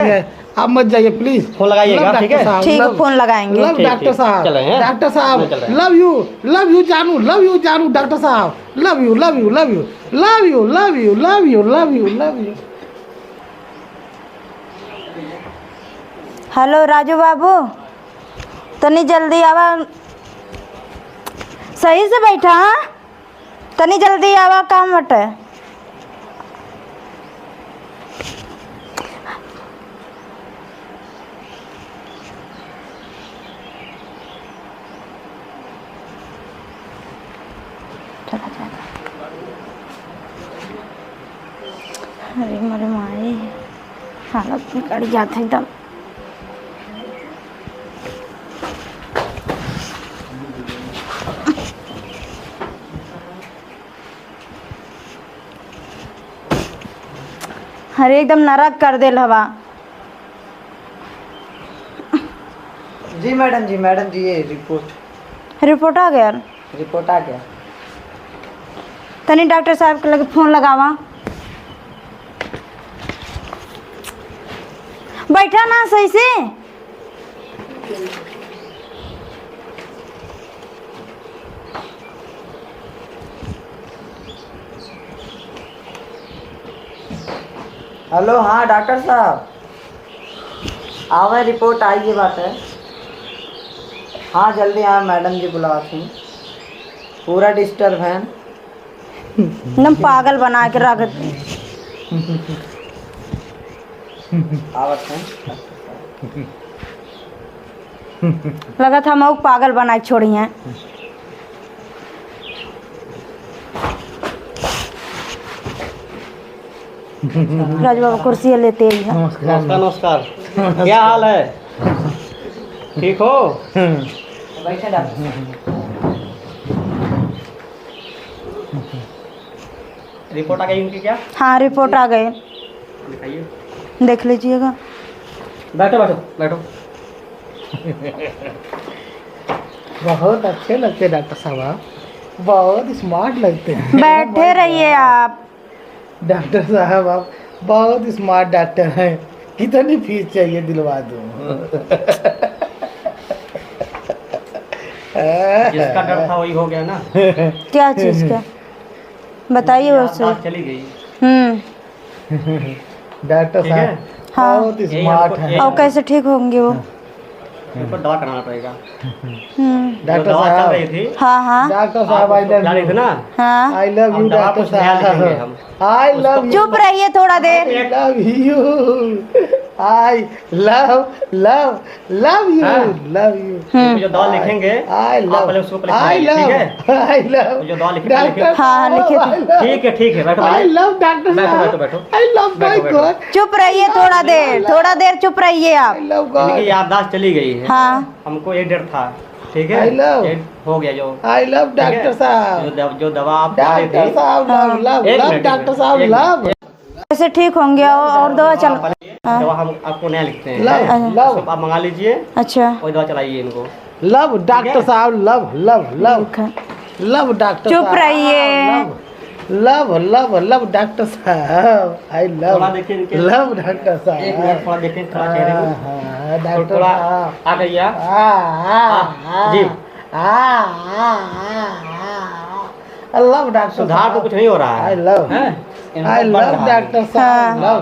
आप मत जाइए प्लीज, फोन लगाइएगा, ठीक है? ठीक है, फोन लगाएंगे। लव डॉक्टर साहब, चले हैं? डॉक्टर साहब, चल रहे हैं। लव यू जानू, लव यू जानू, डॉक्टर साहब, love you love you love you love you love you love you love you love you. Hello Raju बाबू, तनी जल्दी आवा, सही से बैठा, हाँ? तनी जल्दी आवा, काम बटे। अरे मरे माई, हालत में कट जाता एकदम। अरे एकदम नरक कर देल हवा। जी मैडम जी ये रिपोर्ट आ गया। रिपोर्ट आ गया। तनी डॉक्टर साहब के लगे फोन लगावा। बैठा ना सही से। हेलो, हाँ डॉक्टर साहब, आवे रिपोर्ट आई ये बात है। हाँ जल्दी आए, मैडम जी बुलाती हूँ। पूरा डिस्टर्ब है, एकदम पागल बना के रख दी। आवत है। लगा था हम पागल बना के छोड़ी हैं। राजू बाबू कुर्सी लेते ही हैं। नमस्कार नमस्कार, क्या हाल है? ठीक हो? बैठे डॉक्टर। रिपोर्ट आ गई उनकी क्या? हाँ रिपोर्ट आ गए, दिखाइए। देख लीजिएगा। बैठो बैठो बैठो। बहुत अच्छे लगते हैं डॉक्टर साहब, बहुत स्मार्ट लगते हैं। बैठे रहिए आप। डॉक्टर साहब आप बहुत स्मार्ट डॉक्टर हैं, कितनी फीस चाहिए दिलवा दूँ। जिसका डर था वही हो गया ना। क्या चीज़ का बताइए वो से। याददाश्त चली गई। डॉक्टर ठीक है? साहब हाँ। बहुत स्मार्ट है। और कैसे ठीक होंगे वो? इनको दवा कराना पड़ेगा। डॉक्टर दवा चल साहब, रही थी, हाँ हाँ डॉक्टर साहब आई जा रही थी लव ना, हाँ। आई लव यू अब दवा डॉक्टर कुछ नया लिखेंगे साहब, हम। आई लव यू, चुप रहिए थोड़ा देर। Love you, I love love love you हाँ। लव यू, तो जो दवा लिखेंगे आई आप पहले लव, उसको पहले आई खाइए, ठीक है? लव, आई लव, जो दवा लिखे डॉक्टर हाँ, लिखे थे। ठीक है बैठो आई बैठो लव डॉक्टर बैठो, साहब, बैठो। आई लव माय बैठो, गॉड, चुप रहिए थोड़ा देर चुप रहिए आप। आई लव इनकी गॉड, याददाश्त चली गई है। हाँ हमको ये डर था, ठीक है? I love। ये हो गया जो, आई लव ठीक है? डॉक्टर साहब, जो दवा आप खा रही डॉक्टर थी, साहब लव लव एक लव मिनट, डॉक्टर साहब एक लव कैसे ठीक होंगे? और दवा चल। दवा हम आपको नया लिखते हैं, लव लव उसको आप मंगा लीजिए, अच्छा वही दवा चलाइए इनको। लव डॉक्टर साहब लव लव लव ठीक है। लव डॉक्टर चुप साहब, रहिए। लव लव लव डॉक्टर साहब, आई थोड़ा लव देखिए इनके, लव डॉक्टर साहब, एक मिनट थोड़ा देखिए, थोड़ा चेहरे को, हाँ, डॉक्टर थोड़ा साहब, आ गई आप। जी। लव डॉक्टर सुधार तो कुछ नहीं हो रहा है। आई लव, आई लव डॉक्टर साहब, लव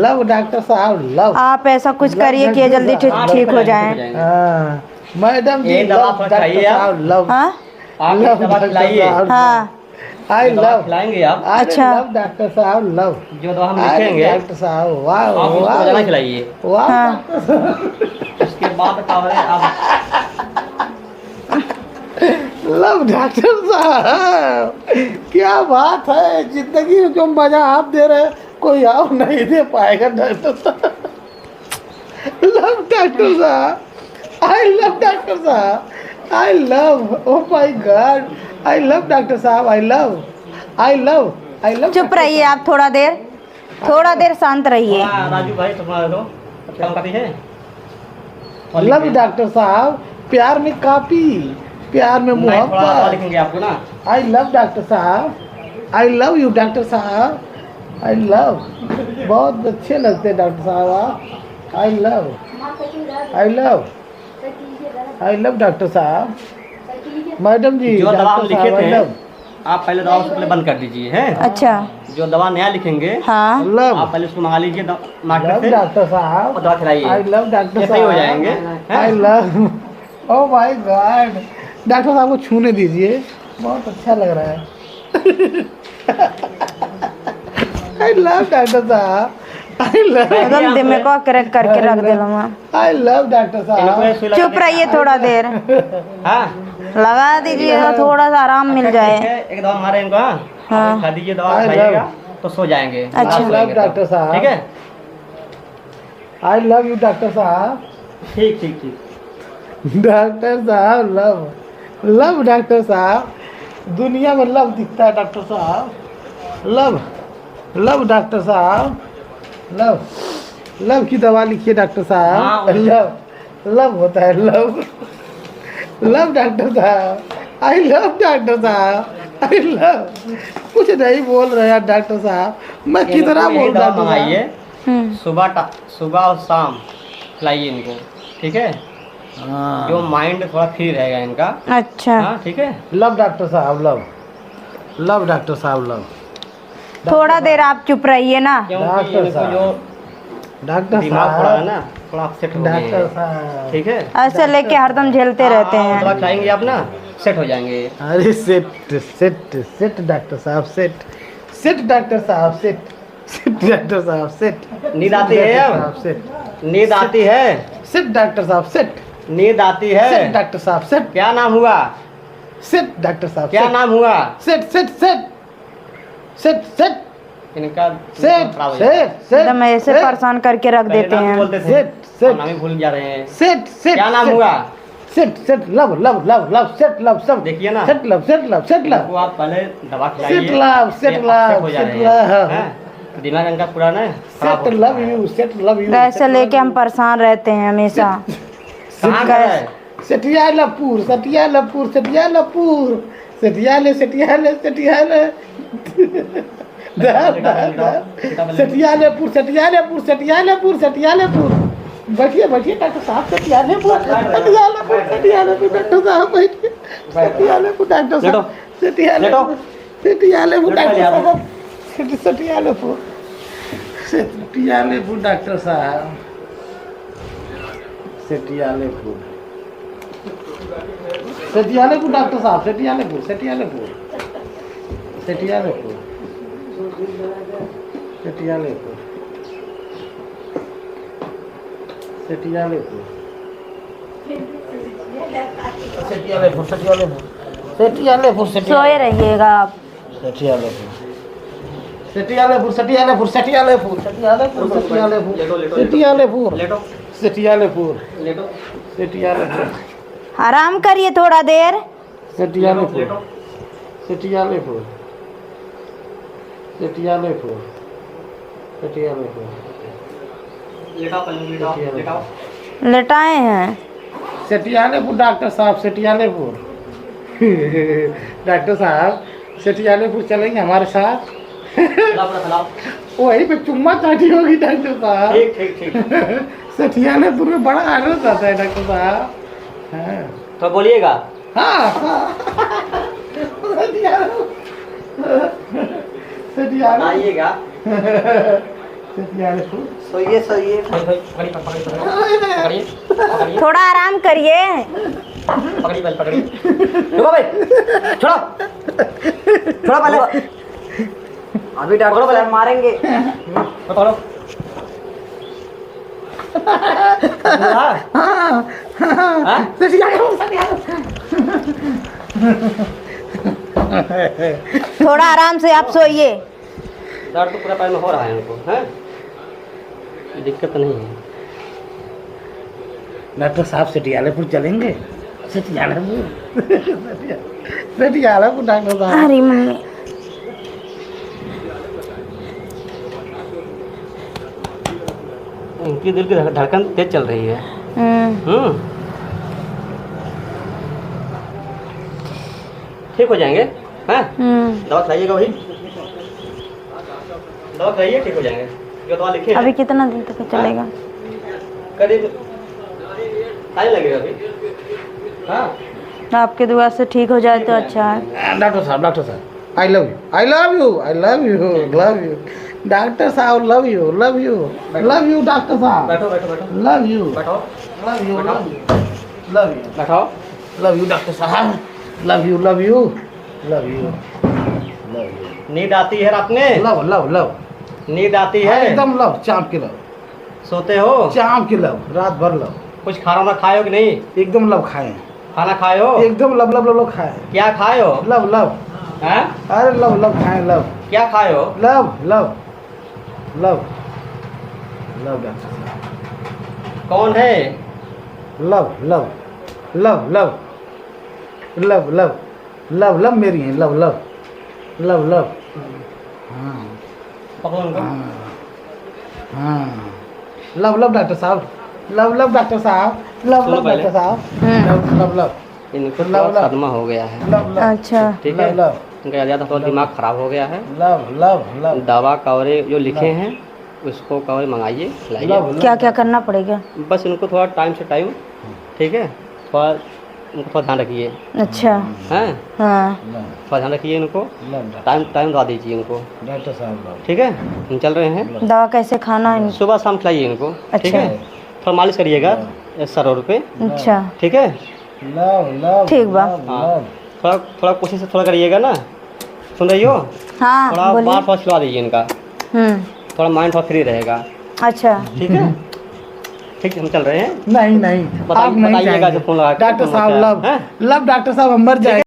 लव डॉक्टर साहब लव। आप ऐसा कुछ करिए कि जल्दी ठीक हो जाए। हाँ, मैडम जी ये दवा लव थोड़ा चाहिए डॉक्टर आप। साहब लव, हाँ आप ये दवा खिलाइए, हाँ आई दवा लव, खिलाएंगे आप, अच्छा। लव डॉक्टर साहब लव, जो दवा हम आई लिखेंगे डॉक्टर साहब, वाह आप उसको वाह रोजाना खिलाइए। वाह हाँ। डॉक्टर साहब, उसके बाद क्या है आप लव डॉक्टर साहब, क्या बात है, जिंदगी में जो मजा आप दे रहे हैं कोई और नहीं दे पाएगा डॉक्टर साहब। लव डॉक्टर साहब, आई लव डॉक्टर साहब, I love, oh my God, I love doctor साहब, I love, I love, I love. चुप रहिए आप थोड़ा देर शांत रहिए। राजू भाई तुम्हारा दो कम काफी है। लव डॉक्टर साहब, प्यार में कापी, प्यार में थोड़ा मोहब्बत, लिखेंगे आपको ना। आई लव डॉक्टर साहब, आई लव यू डॉक्टर साहब, आई लव, बहुत अच्छे लगते हैं डॉक्टर साहब आप। आई love, I love, I love doctor साहब। मैडम जी, जो दवा हम डॉक्टर लिखे साहब आई थे लव, आप पहले दवा उसको पहले बंद कर दीजिए हैं। अच्छा जो दवा नया लिखेंगे हाँ लव, आप पहले उसको मंगा लीजिए मार्केट लव से डॉक्टर और साहब। दवा खिलाइए। आई लव डॉक्टर ये साहब, सही हो जाएंगे आई हैं? Love, oh my God. Doctor साहब को छूने दीजिए, बहुत अच्छा लग रहा है। आई लव डॉक्टर साहब, आई लव, एकदम दिमाग को क्रैक करके रख दिला मैं। आई लव डॉक्टर इनको साहब। ये सुई लगा चुप रहिए थोड़ा देर, हाँ लगा दीजिएगा, थोड़ा सा आराम मिल जाए। एक दवा मारे इनको। हाँ हाँ। खा दीजिए दवा, I खाइएगा तो सो जाएंगे। अच्छा। रात सोएंगे तो। डॉक्टर साहब। ठीक है, आई लव यू डॉक्टर साहब। ठीक ठीक ठीक। डॉक्टर साहब लव, लव डॉक्टर साहब। दुनिया में लव दिखता है डॉक्टर साहब। लव, लव डॉक्टर साहब, लव, लव की दवा लिखिए डॉक्टर साहब। हाँ, वो- लव, लव होता है लव, लव डॉक्टर साहब। आई लव डॉक्टर साहब, आई लव। कुछ नहीं बोल रहे हैं डॉक्टर साहब, मैं कितना इनको यही बोल दवा डॉक्टर मंगाइए, साहब। सुबह और शाम खिलाइए इनको। ठीक है, हाँ। जो माइंड थोड़ा फ्री रहेगा इनका। अच्छा हाँ ठीक है। लव डॉक्टर साहब, लव, लव डॉक्टर साहब, लव। थोड़ा देर आप चुप रहिए ना। क्योंकि डॉक्टर इनको साहब, जो डॉक्टर दिमाग थोड़ा है साहब, ना, थोड़ा अपसेट हो गए डॉक्टर हैं। साहब। ठीक है, ऐसे लेके हरदम झेलते रहते हाँ, दवा हैं। खिलाएंगे आप ना, सेट हो जाएंगे। अरे सेट सेट सेट डॉक्टर साहब, सेट सेट डॉक्टर साहब, सेट सेट डॉक्टर साहब, सेट। नींद आती है अब? सेट नींद आती है? सेट डॉक्टर साहब, सेट नींद आती सेट है? डॉक्टर साहब, सेट क्या नाम हुआ? सेट डॉक्टर साहब, क्या सेट। नाम हुआ? Set set set set set इनका सेट खराब हो जाएगा। सेट सेट एकदम ऐसे सेट परेशान करके रख पहले देते नाम हैं। बोलते थे, सेट अब सेट नाम ही भूल जा रहे हैं। Set set. क्या नाम सेट, हुआ? Set set love love love love set love सब देखिए ना, set love set love set love इनको आप पहले दवा खिलाइए। सेट लव सेट ये upset लव हो जा सेट रहे हैं, लव हैं? दिमाग इनका पूरा ना खराब सेट हो लव चुका है। You, set love you. ऐसे लेके हम परेशान रहते हैं हमेशा। कहाँ का है? सटियालपुर सटियालपुर सटियालपुर सटियाले सटियाले सटियाले सटियालेपुर सटियालेपुर सटियालेपुर सटियालेपुर। बैठिए बैठिए डॉक्टर साहब, सटियालेपुर सटियालेपुर सटियालेपुर डॉक्टर साहब, बैठिए सटियालेपुर डॉक्टर साहब, सटियालेपुर सटियालेपुर डॉक्टर साहब, सटियालेपुर सटियालेपुर डॉक्टर साहब, सटियालेपुर सटियालेपुर डॉक्टर साहब, सटियालेपुर सटियालेपुर सटियालेपुर सटियालेपुर सटियालेपुर सटियालेपुर सटियालेपुर सटियालेपुर सोए रहिएगा आप। सटियालेपुर सटियालेपुर सटियालेपुर सटियालेपुर सटियालेपुर सटियालेपुर सटियालेपुर लेटो सटियालेपुर लेटो सटियालेपुर आराम करिए थोड़ा देर। सटियालेपुर सटियालेपुर सटियालेपुर सटियालेपुर लेटाओ पहले, लेटाओ लेटाओ। लेटाए हैं। सटियालेपुर डॉक्टर साहब, सटियालेपुर डॉक्टर साहब, सटियालेपुर चलेंगे हमारे साथ? खिलाओ पूरा खिलाओ। वहीं पे चुम्मा चाटी होगी डॉक्टर साहब। ठीक ठीक ठीक। सटियालेपुर में बड़ा आनंद आता है डॉक्टर साहब। हाँ तो बोलिएगा। हाँ हाँ। सटियालेपुर आइएगा। सटियालेपुर सोइए सोइए। पकड़िए पकड़िए पकड़िए थोड़ा आराम करिए। पकड़िए पहले पकड़िए। रुको भाई, छोड़ो छोड़ो पहले। अभी डॉक्टर साहब मारेंगे। पकड़ो। हाँ? हाँ? थोड़ा आराम से आप सोइए। दर्द तो पूरा पैर में हो रहा है उनको, हैं? दिक्कत नहीं है। डॉक्टर साहब सटियालेपुर चलेंगे? सटियालेपुर सटियालेपुर डॉक्टर साहब। अरे मम्मी उनकी दिल की धड़कन तेज चल रही है। ठीक हो जाएंगे, हैं? दवा खिलाइएगा वही दवा खाइए ठीक हो जाएंगे, जो दवा लिखे अभी कितना दिन तक चलेगा? करीब टाइम लगेगा अभी। हाँ आपके दुआ से ठीक हो जाए तो अच्छा है। डॉक्टर साहब I love you, I love you, I love you, love you doctor साहब, love you, love you, love you doctor साहब, बैठो बैठो बैठो लव यू, बैठो love you, love you, love you, बैठो। लव यू डॉक्टर साहब, love you, love you, love you, love you, नींद आती है रात में? लव लव लव, नींद आती है? एकदम लव, चाँप के लव, सोते हो? चाँप के लव, रात भर लव, कुछ खाना वाना खाए हो कि नहीं? एकदम लव खाए, खाना खाए हो? एकदम लव लव लव लव खाए, क्या खाए हो? लव लव, हैं? अरे लव लव खाए, लव क्या खाए हो? Love love love love doctor साहब, कौन है? Love love love love love love love love मेरी है, लव लव लव लव, हाँ पकड़ो उनको। हाँ लव लव डॉक्टर साहब, लव लव डॉक्टर साहब, लव सुनो लव पहले। डॉक्टर साहब, लव लव लव इनको लव, थोड़ा लव। सदमा हो गया है, लव लव, अच्छा ठीक है? लव इनका ज़्यादा थोड़ा दिमाग खराब हो गया है। लव लव लव दवा कवरे जो लिखे हैं उसको कवरे मंगाइए, खिलाइए। लव क्या क्या करना पड़ेगा? बस इनको थोड़ा टाइम से टाइम, ठीक है, थोड़ा इनको थोड़ा ध्यान रखिए, अच्छा हैं? हाँ थोड़ा ध्यान रखिए इनको, लव टाइम टाइम दवा दीजिए इनको, डॉक्टर साहब, लव ठीक है? हम चल रहे हैं, दवा कैसे खाना है? सुबह शाम खिलाइए इनको, ठीक अच्छा। है? थोड़ा मालिश करिएगा सर पे, अच्छा ठीक है? लव लव, ठीक बा। हाँ थोड़ा थोड़ा कोशिश से थोड़ा करिएगा ना, सुन रही हो? हाँ थोड़ा बोलिए। बार खिलवा दीजिए इनका, थोड़ा माइंड थोड़ा फ्री रहेगा, अच्छा ठीक है? ठीक है, हम चल रहे हैं। नहीं नहीं, आप नहीं बताइएगा जाएंगे जब फोन लगा के, डॉक्टर फोन साहब, लगाया, लव हैं? लव डॉक्टर साहब, हम मर जाएंगे।